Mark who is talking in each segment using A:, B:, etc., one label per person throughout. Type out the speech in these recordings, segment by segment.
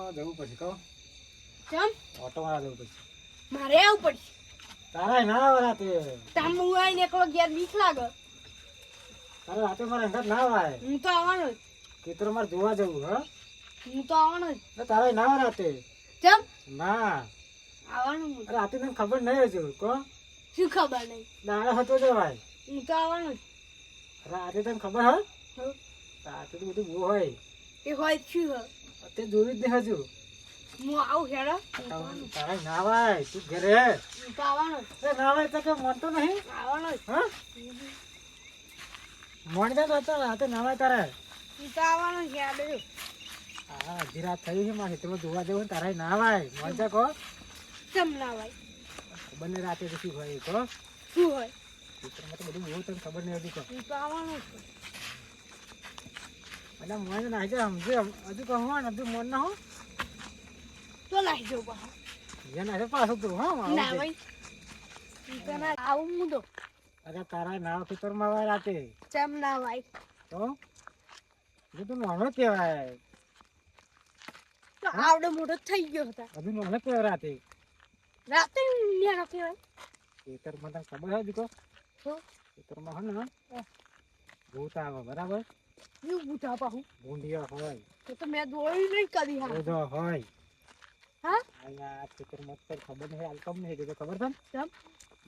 A: જવું પડશે કહો
B: કેમ
A: ઓટો વાળા જવું પડશે
B: મારે આવું પડશે
A: તારા ના આવે રાતે
B: તામ હું આવીને એકલો ઘેર બીક લાગે
A: તારે રાતે મારે અંગત ના આવે
B: હું તો આવવાનો જ
A: ખેતરો મારે જોવા જવું હા
B: હું તો આવવાનો જ
A: તારા ના આવે રાતે
B: કેમ
A: ના
B: આવવાનું હું
A: રાતે તને ખબર નહીં હજુ કહો
B: શું ખબર નહીં
A: દાડા હતો જવાય
B: હું તો આવવાનો જ
A: રાતે તને ખબર હોય
B: હઉ.
A: રાતે તો બધું બહુ હોય
B: તે હોય જ શું હોય
A: તે જોયું જ નહીં હજુ
B: હું આવું હેડો હું તો આવવાનો જ.
A: તારા ના આવે તું ઘરે
B: હું તો આવવાનો જ
A: ના આવે તો કે મનતો નહીં
B: આવવાનો જ
A: હા મોડતા તો હતા રાતે ના આવે તારે
B: હું તો આવવાનો જ હેડો
A: હા અડધી રાત થઈ છે મારે તમે જોવા જવું ને તારા ના આવે મોડતા કહો
B: કેમ ના ભાઈ
A: બંને રાતે તો શું હોય કહો
B: શું હોય
A: ખેતરમાં તો બધું બહુ તને ખબર નહીં હતી કહો
B: હું તો આવવાનો જ
A: એટલે મોન ના છે સમજે હજુ કહું ને હજુ મોન ના હો
B: તો નાખી જવું પાછું
A: જેના છે પાછું તું હા
B: ના ભાઈ હું તો ના આવું હું તો
A: અરે તારા નાવ ખેતરમાં આવે રાતે
B: કેમ ના ભાઈ
A: તો હજુ તું નાનો કહેવાય
B: તો આવડો મોટો થઈ ગયો હતા
A: હજુ નાનો કહેવાય રાતે
B: રાતે ન્યાનો કહેવાય
A: ખેતરમાં તને ખબર હોય દીકો
B: તો
A: ખેતરમાં હોય ને ભૂત આવે બરાબર
B: હું પૂછા પાછું
A: ભૂંડિયા હોય
B: તો મેં દોડ્યું નહીં કરી હા
A: ઓજો હોય
B: હા
A: અહીંયા આ ખેતરમાં તો ખબર નહીં હાલ કમ નહીં કીધું ખબર છે ને
B: કેમ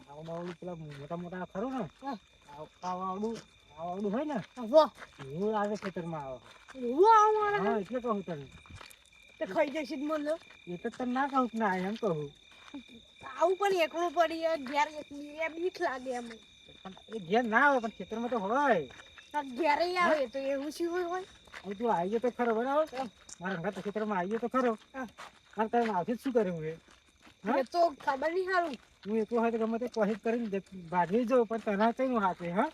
A: આવડું પેલા મોટા મોટા ખરું ને
B: હા.
A: આવડું હોય ને
B: વાહ
A: એવું આવે ખેતરમાં આવે
B: એવું આવવાના
A: હા એટલે કહું તને
B: તો ખાઈ જશે જ મને
A: એ તો તને ના કહું ના એમ કહું
B: આવું પણ એકલું પડી ઘેર એકલી એ બીક લાગે એમ
A: પણ એ ઘેર ના આવે પણ ખેતરમાં તો હોય
B: ઘેરે આવે તો એવું શું હોય
A: હવે તું આવી ગયો તો ખરો બરાબર મારા ઘર તો ખેતરમાં આવી ગયો તો ખરો
B: હા.
A: મારે તારે આવશે શું કર્યું એ હા?
B: એ તો ખબર નહીં સારું
A: હું એકલો હોય તો ગમે તે કોશિશ કરીને ભાગી જાઉં પણ તને કઈ હાથે હા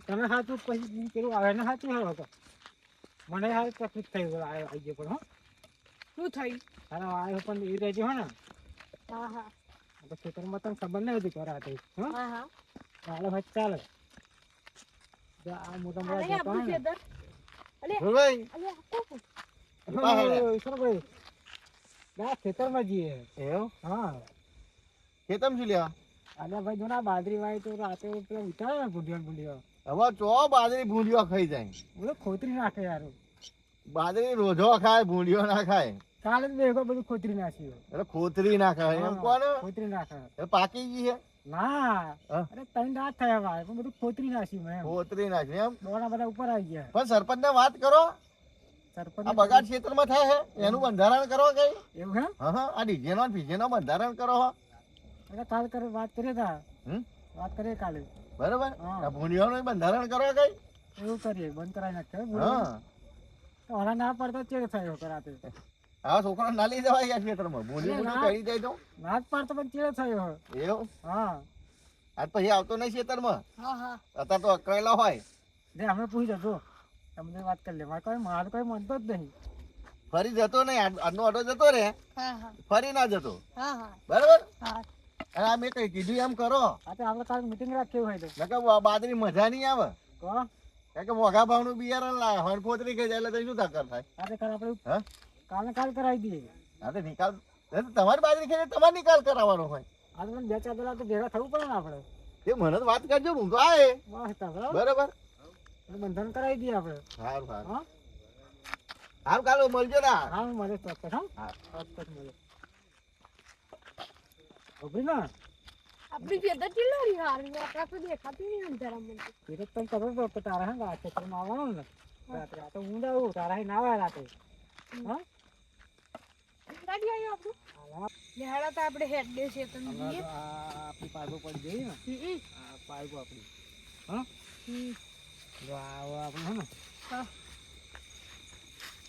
A: તને હાથું પછી પેલું આવે ને હાથું હવે તો મને હાલ તકલીફ થઈ ગયો આવી ગયો પણ હો
B: શું થયું
A: તારા આવ્યો પણ એ રહેજો હો ને
B: હા હા
A: તો ખેતરમાં તને ખબર નહીં હતી કરા હતી હા
B: હા હા
A: ચાલો ભાઈ ચાલે આ મોટા
B: અરે
A: મોટા
B: આપણું ખેતર અરે
C: ભાઈ
B: અરે આપો
A: ઈશ્વરભાઈ ના ખેતરમાં જઈએ
C: એવું
A: હા
C: ખેતમ શું લેવા
A: અલ્યા ભાઈ જો ના બાજરી વાય તો રાતે પેલા ઉઠાવે ને ભૂંડિયો
C: હવે ચો બાજરી ભૂંડિયો ખાઈ જાય
A: બધું ખોતરી નાખે યાર
C: બાજરી રોજો ખાય ભૂંડિયો ના ખાય
A: કાલે જ બેગો બધું ખોતરી નાખ્યું
C: એટલે ખોતરી ના ખાય એમ કોને
A: ખોતરી નાખે
C: એ પાકી ગઈ છે
A: ના
C: હા?
A: અરે ત્રણ રાત થયા ભાઈ પણ બધું ખોતરી નાખ્યું મેં
C: ખોતરી નાખી એમ
A: દોડા બધા ઉપર આવી ગયા
C: પણ સરપંચ ને વાત કરો
A: સરપંચ
C: આ બગાડ ક્ષેત્રમાં થાય છે એનું બંધારણ કરો કઈ
A: એવું હે
C: હા હા આ ડીજે નો ફીજે નો બંધારણ કરો હો
A: અરે કાલે કરે વાત કરીએ તા
C: હમ?
A: વાત કરીએ કાલે
C: બરોબર
A: હા.
C: આ ભૂંડિયો નું બંધારણ કરો કઈ
A: એવું કરીએ બંધ કરાવી નાખે
C: હા
A: ઓલા ના પડતા ચેડ થયો કરાતે
C: આ છોકરો ના લઈ જવાય આ ક્ષેત્રમાં ભૂંડિયું
A: ના.
C: બધું કરી દે તો
A: ના જ પાડતો પણ ચેડ થયો
C: એવું
A: હા
C: આજ પછી આવતો નહીં ક્ષેત્રમાં
B: હા હા
C: અત્યારે તો અકળાયેલો હોય
A: જે અમે પૂછી જજો તમને વાત કરી લે મારું કોઈ મનતો જ નહીં
C: ફરી જતો નહીં આજનો ઓટો જતો રે
B: હા હા
C: ફરી ના જતો
B: હા હા
C: બરાબર
B: હા
C: અને આ મેં કઈ કીધું એમ કરો
A: આ તો આપણે કાલે મીટિંગ રાખી હોય તો
C: નકર બાજરી મજા નહીં આવે
A: કહો
C: કારણ કે મોઘા ભાવનું બિયારણ લાવે હવે પોતરી ખાઈ જાય એટલે તો શું તાકર થાય
A: આજે કાલે આપણે
C: હા
A: કાલ કરાવી દઈએ
C: હા તો નિકાલ એ તો તમારી બાજરી ખાઈ તમારે નિકાલ કરાવવાનો હોય
A: આજે પણ બે ચાર દલા તો ભેગા થવું પડે ને આપણે
C: એ મને તો વાત કરજો હું તો આએ
A: બસ તા બરાબર
C: બરાબર
A: બંધન કરાવી દઈએ આપણે
C: સારું સારું
A: હા
C: સારું કાલે મળજો ના
A: હા મળે ચોક્કસ હા
C: હા.
A: ચોક્કસ મળે ખબર ના
B: આપણી ખેતર ચીલાડી હારી આપણા તો દેખાતું નહીં અંધારા મને
A: એ તો તને ખબર પડે કે તારા હા આ ખેતરમાં આવવાનું ને રાત્રે આ તો ઊંડા આવું તારા ના આવે રાતે હા
B: ગાડી આવ્યો આપણું
A: આ
B: નેહાડા તો આપણે હેડ દે છે તમે જઈએ
A: આપણી પાઇપો પડી ગઈ ને આ પાઇપો આપણી હા જો આ આપણે હે ને
B: હા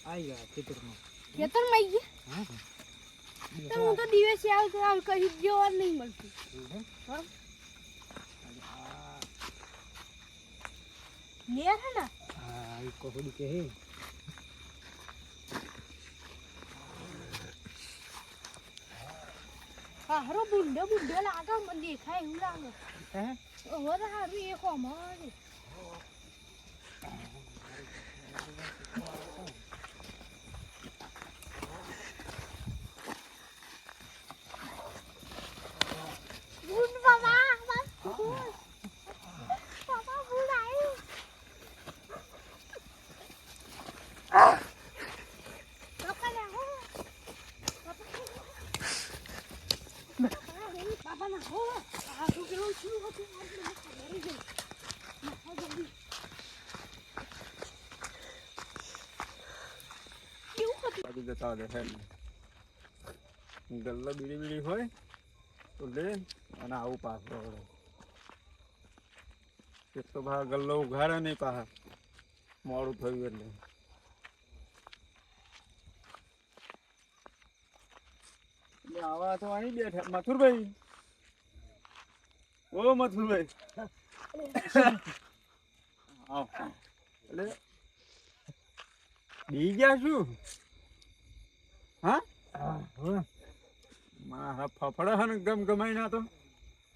A: આવી ગયા ખેતરમાં
B: ખેતરમાં આવી ગયા
A: હા
B: તો હું તો દિવસે આવું તો આમ કઈ જોવા નહીં મળતું હા નેર હે ને
A: હા એ કોહડી કે હે
B: હા હરો બુંડો લાગે મને દેખાય એવું લાગે
A: હે
B: હવે તો હારું એ કોમ હવે
D: જતા દે હેડ ગલ્લો બીડી બીડી હોય તો લે અને આવું પાછો વળે. એક તો ભા ગલ્લો ઉઘાડે નહીં પાછા મોડું થયું એટલે આવા તો અહીં બેઠા મથુરભાઈ. ઓ મથુરભાઈ આવ એટલે બી ગયા શું? હા મારા ફફડા હે ને ગમ ગમાઈ ના તો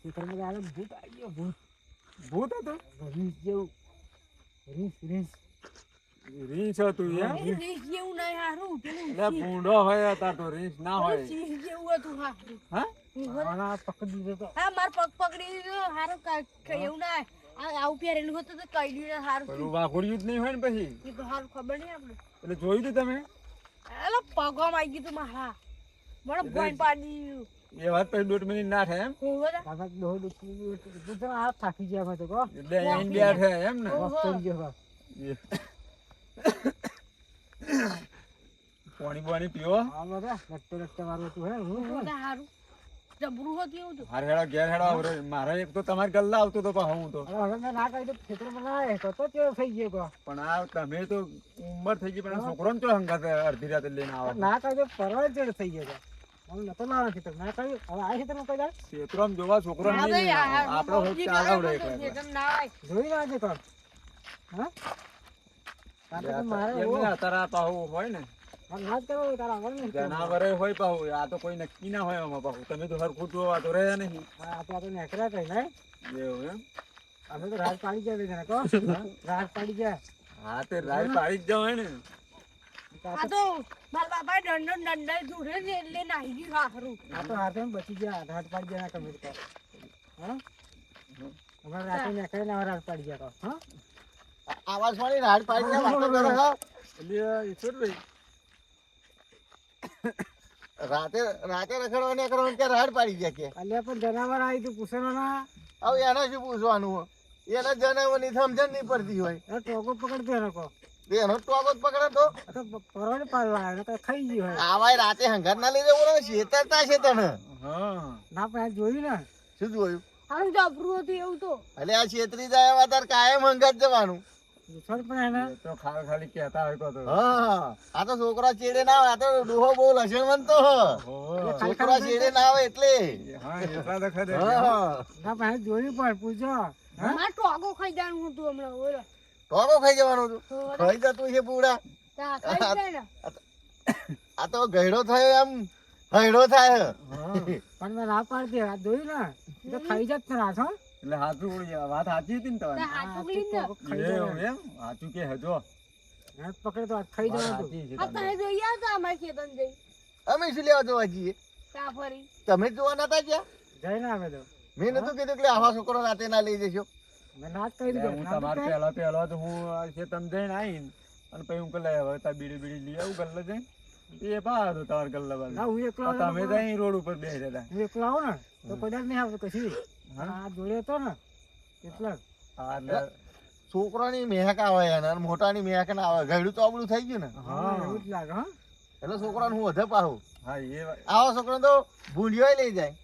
A: ખેતરમાં આવે ભૂત આવી ગયો ભૂત
D: ભૂત હતો
A: રીંછ જેવું રીંછ રીંછ
D: રીંછ હતું યાર.
B: રીંછ જેવું નહીં હારું પેલું
D: એટલે ભૂંડો હોય હતા તો રીંછ ના હોય.
B: સિંહ જેવું હતું હારું.
D: હા
A: આના પકડી દીધો તો
B: હા માર પગ પકડી દીધો હારું એવું ના આવું પહેરેલું હતું તો કઈ દીધું હારું
D: પેલું વાઘોડિયું જ નહીં હોય ને પછી
B: એ તો હારું ખબર નહીં આપણે
D: એટલે જોયું તું તમે
B: એલો પગમાં આવી ગયું તું મારા મને ભોંય પાડી દીધું.
D: એ વાત પછી 1.5 મિનિટ ના થાય એમ
B: હોવે ને?
A: કાકા દોહ દુખી તો હાથ થાકી ગયા મેં તો કહો
D: એટલે અહીં બેઠે એમ ને
B: ઓહો.
A: મસ્ત થઈ ગયો
D: પાણી પાણી પીવો.
A: હા બધા લગતે લગતે મારું તું હે હું
B: હોવે ને હારું જબરું હતું એવું તો
D: હારે હેડા ઘેર હેડા આવરે. મારે એક તો તમારે ગલ્લા આવતો તો પાછો હું તો
A: હવે મેં ના કહી તો ખેતરમાં ના આવે તો કેવો થઈ ગયો કહો
D: પણ આ તમે તો ઉંમર થઈ ગઈ પણ આ છોકરો ને તો હંગાતે અડધી રાતે લઈને આવો.
A: ના કહી તો પરવા જેડ થઈ ગયો તો મને નતો લાવવાનો ખેતર ના કહ્યું હવે આ ખેતરમાં કઈ જાય
D: ક્ષેત્રમાં જોવા છોકરો
B: હા
D: નહીં
B: ભાઈ, આ
D: આપણો
B: મોજી
D: ચાલ આવડે
B: કરે
D: એકલા
B: તો
D: એકલા.
B: ખેતર ના આવે.
A: જોઈ નાખજે કોણ હા તારે તો મારે
D: એમ ને અત્યારે આ પાહુ હોય ને
A: ના જ કરો તારા આવવાનું નથી.
D: જનાવરે હોય પાહુ આ તો કોઈ નક્કી ના હોય આમાં પાહુ. તમે તો હરખું જોવા તો રહ્યા નહીં
A: હા આપણે નેકરા કઈ નહીં
D: એવું એમ.
A: અમે તો રાત પાડી ગયા તને કહો રાત પાડી ગયા
D: હા તે રાય પાડી જ જાવ ને.
B: આ તો મારા બાપા દંડો જોડે ને એટલે નાહી ગયું હારું.
A: આ તો હાથે બચી ગયા રાત પાડી ગયા ના કમી કહો હા અમારે રાતે નેકરા ના રાત પાડી ગયા કહો હા
C: આવાજ વાળી રાડ પાડી વાતો કરો છો.
D: એટલે ઈશ્વરભાઈ
C: રાતે રાતે રખડવા ને કરવાનું કે રાડ પાડી ગયા કે
A: અલ્યા પણ જનાવર આવી તું પૂછેલો ના
C: હવે એને શું પૂછવાનું હોય? એને જણાવવાની સમજણ નહીં પડતી હોય
A: એ ટોકો પકડતો એનો કહો
C: તો એનો ટોક જ પકડે તો
A: આ તો પરવાને પાડવા આવ્યો કઈ ખાઈ ગયું હોય
C: આવાય રાતે હંગાર ના લીધે બોલો શેતરતા છે તને
D: હા
A: ના પણ આ જોયું ને
C: શું જોયું?
B: હારું જબરું હતું એવું તો.
C: એટલે આ છેતરી જાય એવા તાર કાયમ હંગાર જવાનું.
A: પૂછડ પણ એને
D: એ તો ખાલી કહેતા હોય તો
C: હા આ તો છોકરા ચેડે ના આવે. આ તો ડોહો બહુ લસણવંત તો હ. છોકરા ચેડે ના આવે એટલે
D: હા એટલા તો ખરે.
C: હા
A: ના પણ એને જોયું પણ પૂછો
B: મારે ટોકો ખાઈ જવાનું હતું હમણાં બોલો.
C: ટોકો ખાઈ જવાનું હતું.
B: હોવે ને?
C: ખાઈ જતું છે પૂરા.
B: તા ખાઈ જાય ને.
C: આ તો ગયડો થયો એમ હૈડો થાય.
A: પણ મેં ના પાડતી આ જોયું ને એ તો ખાઈ જાત ને રાત હો
D: એટલે હાથું ઉડી વાત સાચી હતી ને
B: તા
D: તમારી.
B: હાથ
A: આ
B: પકડી ને.
A: ટોકો ખાઈ
D: એવું
A: જાય
D: એમ સાચું કે હજો
A: હાથ પકડે તો આ ખાઈ
D: વાત
A: જવાનું
D: સાચી છે
B: આ
D: તમારી.
B: તમે જોઈ આવતા અમારે ખેતર જઈ.
C: અમે શું લેવા જોવા જઈએ?
B: તા ફરી.
C: તમે જ જોવા નતા ગયા?
A: જઈને આવે તો
C: મેં નતું કીધું કે આવા છોકરો રાતે ના લઈ જશો.
A: મેં ના જ કહી
D: એટલે
A: દીધું
D: હું
A: ના તો
D: તમારે
A: કહે.
D: પહેલા તો હું છે તમે જઈને આવીને અને પછી હું કલે હવે તાર બીડી બીડી લઈ આવું ગલ્લે જઈને એ પા હતો તમારે ગલ્લે બાજુ.
A: ના હું એકલો
D: આ તમે
A: આવ્યો
D: જઈ રોડ ઉપર બેસી રહેતા.
A: હું એકલો આવું ને તો કદાચ નહીં આવતો કશી
D: હા?
A: આ જોડે હતો ને એટલે જ.
D: હા, એટલે
C: છોકરાની મેહક આવે એને અને મોટાની મેહક ના આવે. ગયડું તો આપણું થઈ ગયું ને.
A: હા એવું જ લાગે હા
C: એટલે છોકરાને હું વધે પાહું.
D: હા એ
C: આવો છોકરો તો ભૂંડિયો લઈ જાય.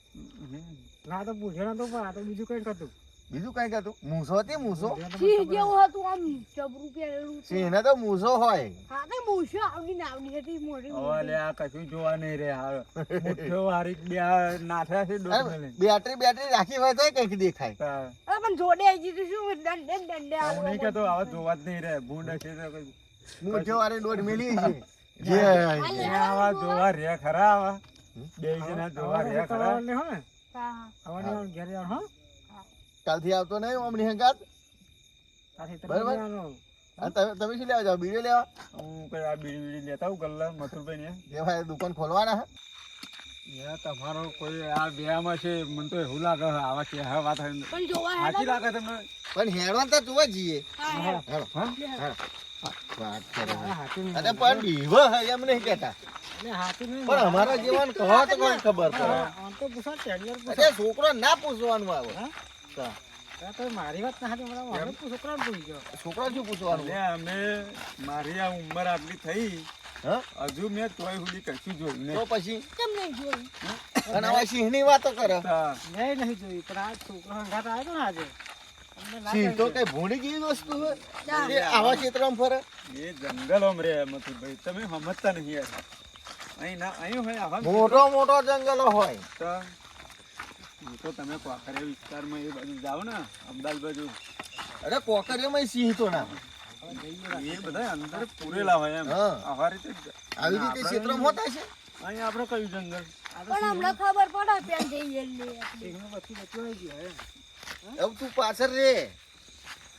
A: ના તો પૂછ્યો નતો પણ આ તો બીજું કઈ કરતું
C: બીજું કઈ કહેતું મૂસો હતી મૂસો.
B: સિંહ જેવું હતું આમ જબરું પહેરેલું.
C: સિંહને તો મૂસો હોય.
B: હા તો મૂછો આવડી ને આવડી હતી મોટી
D: હવે
B: મોટી.
D: લે આ કશું જોવા નહીં રે હારો. મુઠ્ઠો વારી બે નાથ્યા છે ડોક મેલે.
C: બેટરી રાખી હોય તો કઈક દેખાય.
D: તા-
B: અરે પણ જોડે આવી ગયું શું દંડે ને દંડે
D: હું
B: આવું
D: નહીં કહેતો આવા જોવા જ નહીં રે ભૂંડ છે તો કઈ.
C: મૂઠો વાળી દોઢ મેલી છે. જે
D: એ આવા જોવા રે ખરા આવા બે જણા જોવા રે ખરા.
A: ને હો ને
B: હા હા.
A: આવવાની ઘેર જવાનું હો
C: કાલથી આવતો નહીં ઓમની હંગાત.
A: તારી તરફ
C: બરાબર.
A: જવાનું.
C: અને તમે શું લેવા જાઓ? બીડીઓ લેવા?
D: હું કઈ આ બીડી બીડી લેતા આવું ગલ્લા મથુરભાઈ ને.
C: લેવા દુકાન ખોલવાના હે?
D: યાર તમારો કોઈ આ બેમાં છે મને તો એવું લાગે છે આવા કે હા વાત
B: પણ જોવા
D: સાચી
B: હેડા
D: લાગે તમને.
C: પણ હેડવાન તો જોવા જઈએ.
B: હા હા.
C: હેડો.
D: હા
C: વાત કરે.
A: આ હાથી નહીં.
C: અને પણ બીવો હે એમ નહીં કહેતા.
A: એટલે હાથી નહીં.
C: પણ અમારા જીવન કહો તો કોઈ ખબર પડે.
A: આમ તો પૂછો ટેલિયર પૂછો
C: અરે છોકરો ના પૂછવાનું આવે.
A: હા?
C: તા.
A: આ તો મારી વાત ના હાથી મારે છોકરાને પૂછી ગયો
C: છોકરા શું પૂછવાનું?
D: એટલે અમે મારી આ ઉંમર આટલી થઈ
C: હા
D: હજુ મેં તોય સુધી કશું જોયું
C: તો
D: નહીં.
C: પછી
B: કેમ નહીં જોયું?
C: અને હવે સિંહની વાતો કરે
D: હા.
A: મેં નહીં જોઈ પણ આ છોકરો હંગાત આવ્યો ને આજે અમને ના
C: સિંહ તો
A: કહી
C: કઈ ભૂંડી જેવી વસ્તુ છે
B: ના.
C: જે આવા ક્ષેત્રમાં ફરે
D: એ જંગલોમાં રે મથુરભાઈ, તમે સમજતા નહીં યાર. અહીં ના અહીં હોય આવા
C: મોટો મોટો જંગલો હોય
D: તો એ તો તમે કોકરિયા વિસ્તારમાં એ બાજુ જાઓ ને અમદાવાદ બાજુ,
C: અરે કોકરિયામાં સિંહ તો ના
D: એ બધા અંદર પૂરેલા હોય એમ.
C: હા.
D: આવા રીતે
C: આવી રીતે ક્ષેત્રમાં હોતા છે
D: અહીં આપણે કયું જંગલ?
B: પણ હમણાં ખબર પડે ત્યાં જઈએ એટલે.
A: એકનું બચ્ચું બચ્ચું આવી ગયું હે
C: હવે તું પાછળ રે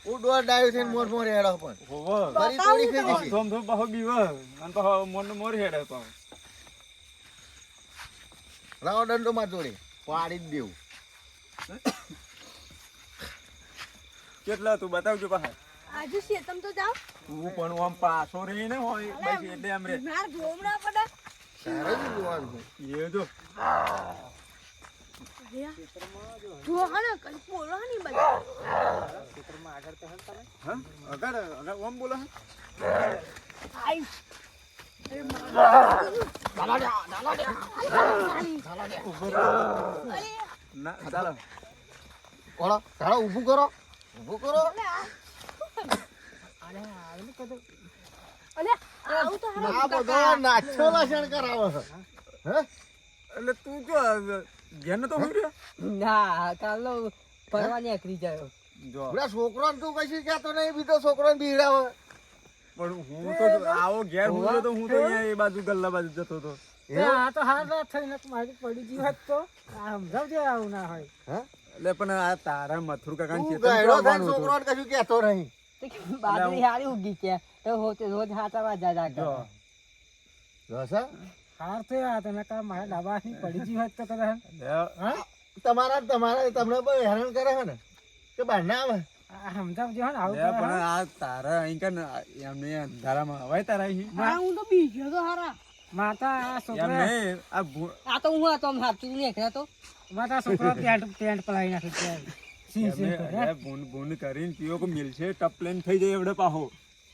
C: હું દોડ ડાયો થઈને મોર મોર હેડો પણ
D: હોવો.
C: ફરી તોડી ખાઈ જશે.
D: ધોમ ધોમ પાછો બીવ અને પાછો મોરનો મોર હેડે પાછો.
C: લાવો દંડો માં જોડે પાડી જ દેવું
D: કેટલા તું બતાવજો પાછા.
B: આજે શેતમ તો જાવ.
D: તું પણ આમ પાછો રહીને હોય બસ એટલે આમ રે.
B: માર જોમ ના પડે.
C: તારે જ જોવાનું છે.
D: એ જો
B: જો હા કઈ બોલો હા નહીં બધા.
A: ખેતરમાં આગળ તો હે ને તમે
D: હા આગળ આગળ ઓમ બોલો.
B: આઈ. અરે માર. અરે
D: ના ચાલો
C: કોળો ચાલો ઊભું કરો
A: અરે આવેલું કદું
B: અલે આવું તો હારું
C: આ બધો નાચો લસણ કરાવો છે હે
D: એટલે તું જો ઘેર તો હોય રહ્યો.
E: ના કાલો ફરવા નીકળી જાય
D: જો
C: પેલા છોકરો તું કશું કહેતો નહીં બીજો છોકરો બીવડાવે
D: પણ હું તો આવો ઘેર હું તો અહીંયા એ બાજુ ગલ્લા બાજુ જતો હતો.
A: આ તો હાર ના થઈને મારી પડી ગઈ હોત તો આ સમજાવજે આવું ના હોય
C: હે
D: એટલે પણ આ તારા મથુર કાકાને
C: તું
D: ચેતન
C: ગાયડો
D: તો
C: થઈને
D: આવવાનું હતું.
C: છોકરોને કશું કહેતો નહીં
E: બાજરી હારી ઉગી છે તો રોજ હાથા જા
D: જો
C: જોશે
A: હાર તો આ તને કા મારા ડાબાની પડી ગઈ હોત તો કદાચ હા
C: તમારા તમને બહુ હેરાન કરે છે ને કે બહાર ના આવે
A: આ સમજાવજો હે ને આવું
D: લે
A: કરે
D: પણ
A: હા.
D: આ તારા અહીં કને એમને અંધારામાં હવાય તારા અહીં
B: હા હું તો બીજો તો હારા.
A: માતા આ
D: એમ
A: છોકરા
D: નહીં આ
E: આ તો હું હતો આમ હાથું નીકળ્યા તો
A: માતા છોકરા પેન્ટ પલાવી નાખે ત્યાં સિંહ સિંહ કરે, હે?
D: ભૂન કરીને પીઓ કો મિલશે ટપલેન થઈ જાય એવડે પાહો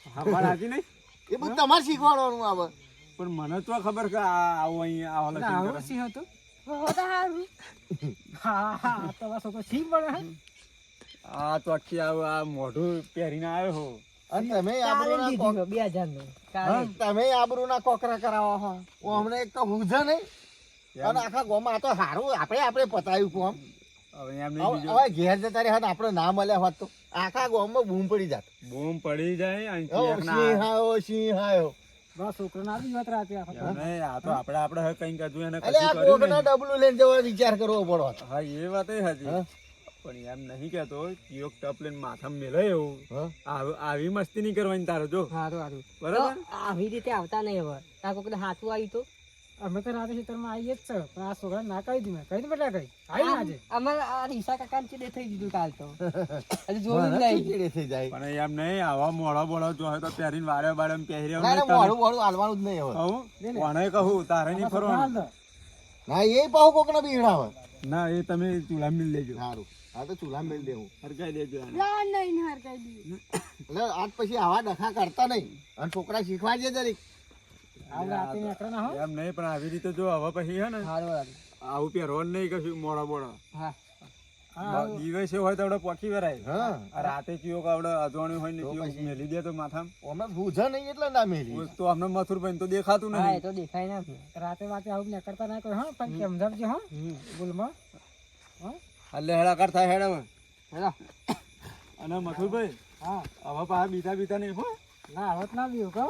D: હા પણ હાજી નહીં
C: એ બધું તમારે શીખવાડવાનું આવે
D: પણ મને તો ખબર કે આ આવો અહીં આવો
A: ના,
D: લખીને
A: આવું
D: કરે.
A: સિંહ હતું
B: હો તો હારું.
A: હા હા આ તો આ છોકરો સિંહ પડે હે
D: આ તો આખી આ મોઢું પહેરીને આવ્યો હો.
C: અને તમે
E: કાલે
C: આબરૂના
E: દીધી
C: કોક-
E: 2000 નું કાલે
C: તમે આબરૂના કોકરા કરાવો છો ઓ હમણાં એક તો હુજે નહીં અને આખા ગામમાં આ તો સારું આપણે પતાવ્યું કોમ
D: હવે એમ નહીં બીજું
C: હવે ઘેર જતા રહ્યા ને આપણે ના મળ્યા હોત તો આખા ગામમાં બૂમ પડી જાત
D: બૂમ પડી જાય અહીંથી
C: ઓ,
D: એક ના
C: સિંહ આવ્યો સિંહ આવ્યો
A: બસ છોકરાને આવી વાત રાતે આખો
D: એમ નહીં, આ તો આપણે હવે કંઈક હજુ એને
C: એટલે આ
D: કશું કર્યું
C: કોકના
D: નહીં.
C: ડબલું લઈને જવા વિચાર કરવો પડો
D: હા એ વાત એ હજી
C: હા?
D: પણ એમ નહીં કહેતો કીઓક ટપ લઈને માથામાં મેલે એવું
C: હા?
D: આવી મસ્તી નહીં કરવાની તારો જો
E: સારું સારું
D: બરાબર
E: તો આવી રીતે આવતા નહીં હવે આ કોકને હાથું આવ્યું તો
A: અમે તો રાતે ખેતરમાં આવીએ જ છે પણ આ છોકરા ના કહી દીધું મેં કહી દઉં બેટા કઈ આવી ને આજે
E: અમારે આ રીસા કાકાને ચીડે થઈ દીધું કાલ તો હજુ જોયું
C: મને
E: જ નહીં
C: ચીડે થઈ જાય
D: પણ એમ નહીં આવા મોડા બોડા જો હોય તો પહેરીને વારે વારે પહેરી
C: ના, ના, મોડું મોડું હાલવાનું જ નહીં હવે
D: કહું કોને કહું તારે નહીં
A: છોકરા હાલ
D: ફરવાનું
A: દો.
C: ના એ પાહુ કોકને બીવડાવે
D: ના એ તમે ચૂલા મિલ લેજો
C: સારું હા તો ચૂલા મેલ દેવું
D: હરગાઈ દેજો આને.
B: ના નહીં હરકાઈ દી.
C: એટલે આજ પછી આવા ડખા કરતા નહીં અને છોકરા શીખવા છે જરીક
A: આવું રાતે નીકળે ના હો
D: એમ નહીં પણ આવી રીતે જો હવે પછી હે ને
E: સારું સારું
D: આવું પહેરવાનું નહીં કશું મોડા બોડા
E: હા
A: હા
D: દિવસે હોય તો આપણે પોકી વરાય
C: હા
D: આ રાતે કયો કે આપણે અજવાણું હોય ને
C: તો
D: કયો
C: પછી.
D: મેલી દે તો માથામાં
C: અમે ભૂજા નહીં એટલે ના મેલી
D: તો અમને મથુરભાઈ તો દેખાતું
E: હા એ
D: નહીં
E: તો દેખાય ના
A: રાતે વાતે આવું નીકળતા ના કોઈ હા પણ સમજાવજો હા ભૂલમાં
D: એટલે હેડાકાર થાય હેડા હવે.
E: હેલો
D: અને મથુરભાઈ
A: હા
D: હવે પાછા બીતા નહીં હો
A: ના આવત ના બીવું કહો